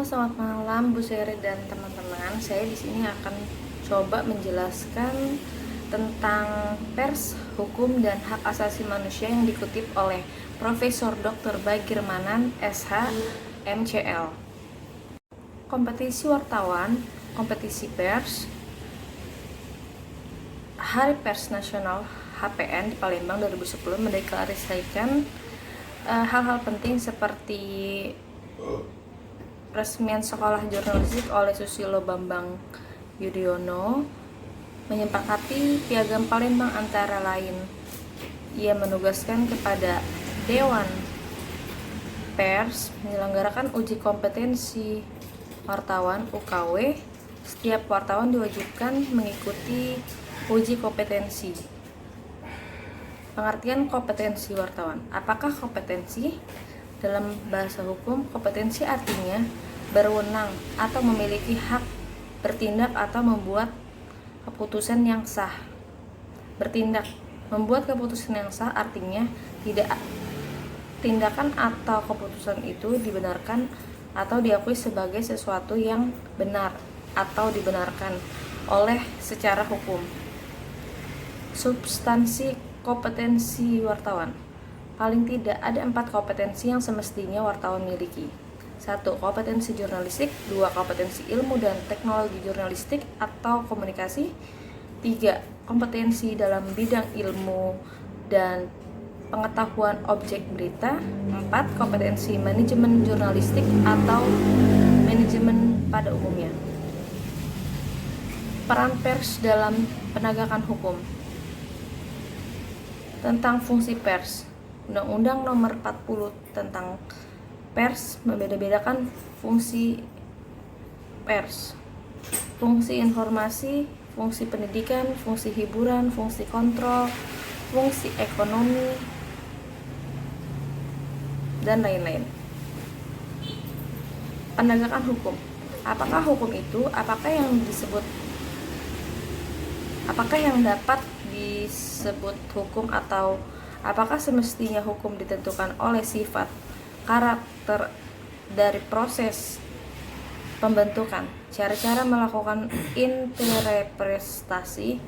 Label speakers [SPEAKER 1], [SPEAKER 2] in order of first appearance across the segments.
[SPEAKER 1] Selamat malam Bu Seri dan teman-teman. Saya di sini akan coba menjelaskan tentang pers, hukum, dan hak asasi manusia yang dikutip oleh Profesor Dr. Bagir Manan, SH, MCL. Kompetisi wartawan, kompetisi pers, Hari Pers Nasional HPN di Palembang 2010 mendeklarasikan hal-hal penting seperti peresmian sekolah jurnalistik oleh Susilo Bambang Yudhoyono, menyepakati Piagam Palembang antara lain. Ia menugaskan kepada Dewan Pers menyelenggarakan uji kompetensi wartawan UKW. Setiap wartawan diwajibkan mengikuti uji kompetensi. Pengertian kompetensi wartawan. Apakah kompetensi? Dalam bahasa hukum, kompetensi artinya berwenang atau memiliki hak bertindak atau membuat keputusan yang sah. Bertindak, membuat keputusan yang sah artinya tindakan atau keputusan itu dibenarkan atau diakui sebagai sesuatu yang benar atau dibenarkan oleh secara hukum. Substansi kompetensi wartawan. Paling tidak ada 4 kompetensi yang semestinya wartawan miliki. 1. Kompetensi jurnalistik. 2. Kompetensi ilmu dan teknologi jurnalistik atau komunikasi. 3. Kompetensi dalam bidang ilmu dan pengetahuan objek berita. 4. Kompetensi manajemen jurnalistik atau manajemen pada umumnya. Peran pers dalam penegakan hukum. Tentang fungsi pers, Undang-Undang Nomor 40 tentang pers membeda-bedakan fungsi pers: fungsi informasi, fungsi pendidikan, fungsi hiburan, fungsi kontrol, fungsi ekonomi, dan lain-lain. Penegakan hukum. Apakah hukum itu? Apakah yang dapat disebut hukum, atau apakah semestinya hukum ditentukan oleh sifat, karakter dari proses pembentukan, cara-cara melakukan interpretasi,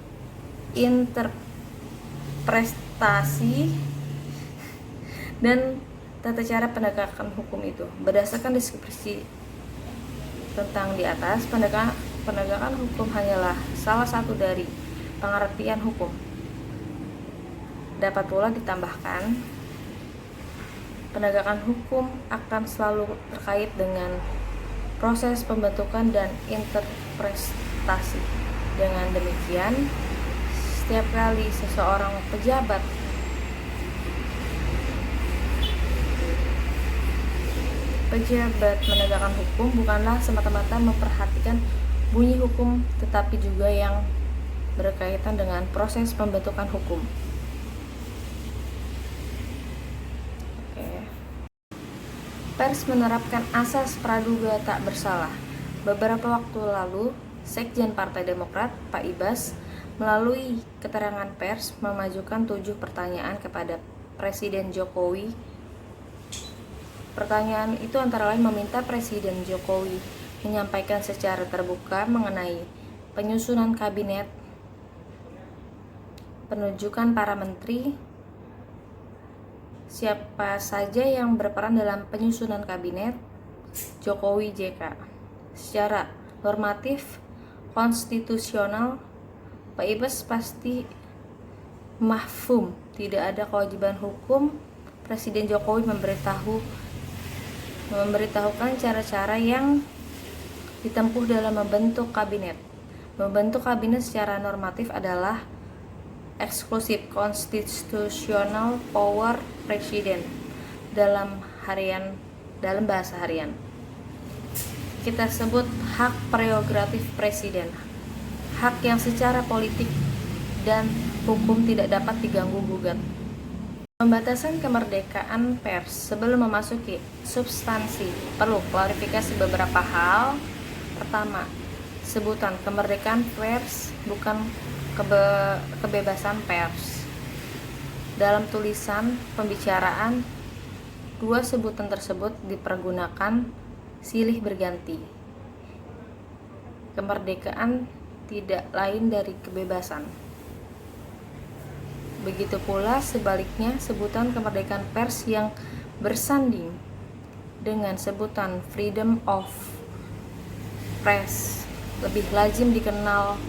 [SPEAKER 1] dan tata cara penegakan hukum itu. Berdasarkan deskripsi tentang di atas, penegakan hukum hanyalah salah satu dari pengertian hukum. Dapat pula ditambahkan, penegakan hukum akan selalu terkait dengan proses pembentukan dan interpretasi. Dengan demikian, setiap kali seseorang pejabat menegakkan hukum bukanlah semata-mata memperhatikan bunyi hukum, tetapi juga yang berkaitan dengan proses pembentukan hukum. Pers menerapkan asas praduga tak bersalah. Beberapa waktu lalu, Sekjen Partai Demokrat, Pak Ibas, melalui keterangan pers memajukan 7 pertanyaan kepada Presiden Jokowi. Pertanyaan itu antara lain meminta Presiden Jokowi menyampaikan secara terbuka mengenai penyusunan kabinet, penunjukan para menteri, siapa saja yang berperan dalam penyusunan kabinet Jokowi JK. Secara normatif, konstitusional, Pak Ibas pasti mahfum tidak ada kewajiban hukum Presiden Jokowi memberitahukan cara-cara yang ditempuh dalam membentuk kabinet. Membentuk kabinet secara normatif adalah eksklusif constitutional power presiden dalam bahasa harian. Kita sebut hak prerogatif presiden, hak yang secara politik dan hukum tidak dapat diganggu-gugat. Pembatasan kemerdekaan pers. Sebelum memasuki substansi, perlu klarifikasi beberapa hal. Pertama, sebutan kemerdekaan pers bukan kebebasan pers. Dalam tulisan pembicaraan, 2 sebutan tersebut dipergunakan silih berganti. Kemerdekaan tidak lain dari kebebasan. Begitu pula sebaliknya, sebutan kemerdekaan pers yang bersanding dengan sebutan freedom of press lebih lazim dikenal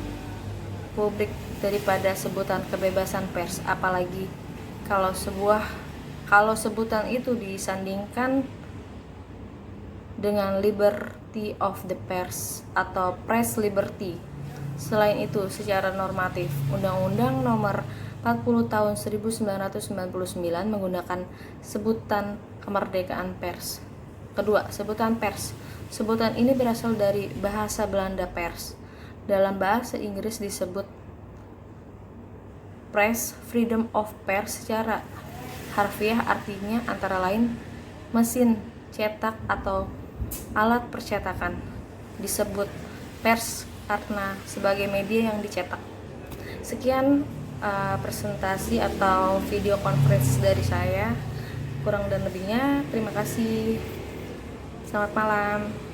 [SPEAKER 1] publik daripada sebutan kebebasan pers, apalagi kalau sebutan itu disandingkan dengan liberty of the press atau press liberty. Selain itu, secara normatif, Undang-Undang Nomor 40 Tahun 1999 menggunakan sebutan kemerdekaan pers. Kedua, sebutan pers. Sebutan ini berasal dari bahasa Belanda pers. Dalam bahasa Inggris disebut press, freedom of pers. Secara harfiah artinya antara lain mesin cetak atau alat percetakan. Disebut pers karena sebagai media yang dicetak. Sekian presentasi atau video conference dari saya. Kurang dan lebihnya terima kasih. Selamat malam.